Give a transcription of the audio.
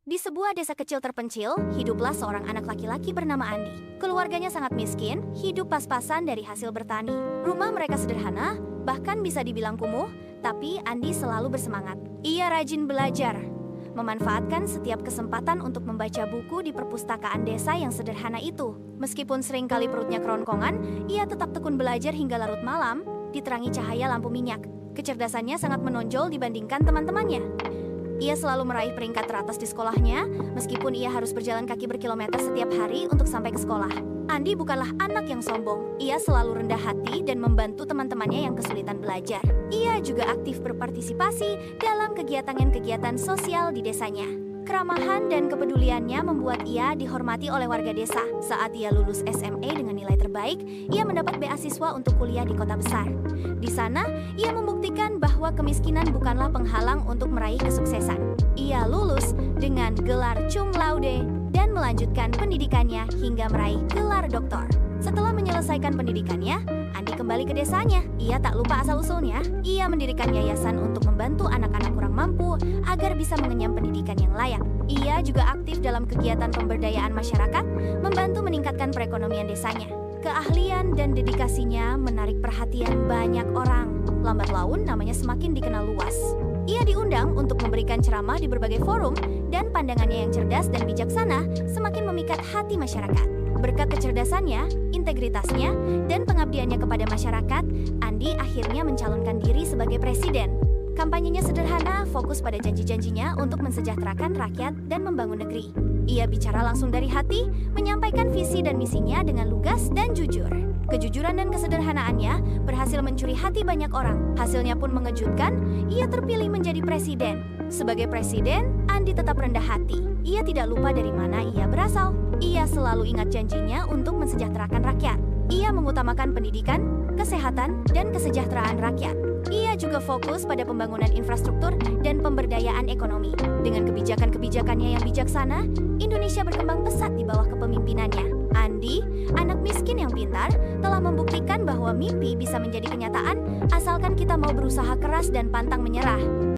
Di sebuah desa kecil terpencil, hiduplah seorang anak laki-laki bernama Andi. Keluarganya sangat miskin, hidup pas-pasan dari hasil bertani. Rumah mereka sederhana, bahkan bisa dibilang kumuh, tapi Andi selalu bersemangat. Ia rajin belajar, memanfaatkan setiap kesempatan untuk membaca buku di perpustakaan desa yang sederhana itu. Meskipun seringkali perutnya keronkongan, ia tetap tekun belajar hingga larut malam, diterangi cahaya lampu minyak. Kecerdasannya sangat menonjol dibandingkan teman-temannya. Ia selalu meraih peringkat teratas di sekolahnya, meskipun ia harus berjalan kaki berkilometer setiap hari untuk sampai ke sekolah. Andi bukanlah anak yang sombong. Ia selalu rendah hati dan membantu teman-temannya yang kesulitan belajar. Ia juga aktif berpartisipasi dalam kegiatan-kegiatan sosial di desanya. Keramahan dan kepeduliannya membuat ia dihormati oleh warga desa. Saat ia lulus SMA dengan nilai terbaik, ia mendapat beasiswa untuk kuliah di kota besar. Di sana, ia membuktikan bahwa kemiskinan bukanlah penghalang untuk meraih kesuksesan. Ia lulus dengan gelar cum laude dan melanjutkan pendidikannya hingga meraih gelar doktor. Setelah menyelesaikan pendidikannya, Andi kembali ke desanya. Ia tak lupa asal-usulnya. Ia mendirikan yayasan untuk membantu anak-anak kurang mampu agar bisa mengenyam pendidikan yang layak. Ia juga aktif dalam kegiatan pemberdayaan masyarakat, membantu meningkatkan perekonomian desanya. Keahlian dan dedikasinya menarik perhatian banyak orang. Lambat laun namanya semakin dikenal luas. Ia diundang untuk memberikan ceramah di berbagai forum, dan pandangannya yang cerdas dan bijaksana semakin memikat hati masyarakat. Berkat kecerdasannya, integritasnya, dan pengabdiannya kepada masyarakat, Andi akhirnya mencalonkan diri sebagai presiden. Kampanyenya sederhana, fokus pada janji-janjinya untuk mensejahterakan rakyat dan membangun negeri. Ia bicara langsung dari hati, menyampaikan visi dan misinya dengan lugas dan jujur. Kejujuran dan kesederhanaannya berhasil mencuri hati banyak orang. Hasilnya pun mengejutkan, ia terpilih menjadi presiden. Sebagai presiden, Andi tetap rendah hati. Ia tidak lupa dari mana ia berasal. Ia selalu ingat janjinya untuk mensejahterakan rakyat. Ia mengutamakan pendidikan, kesehatan, dan kesejahteraan rakyat. Ia juga fokus pada pembangunan infrastruktur dan pemberdayaan ekonomi. Dengan kebijakan-kebijakannya yang bijaksana, Indonesia berkembang pesat di bawah kepemimpinannya. Andi, anak miskin yang pintar, telah membuktikan bahwa mimpi bisa menjadi kenyataan asalkan kita mau berusaha keras dan pantang menyerah.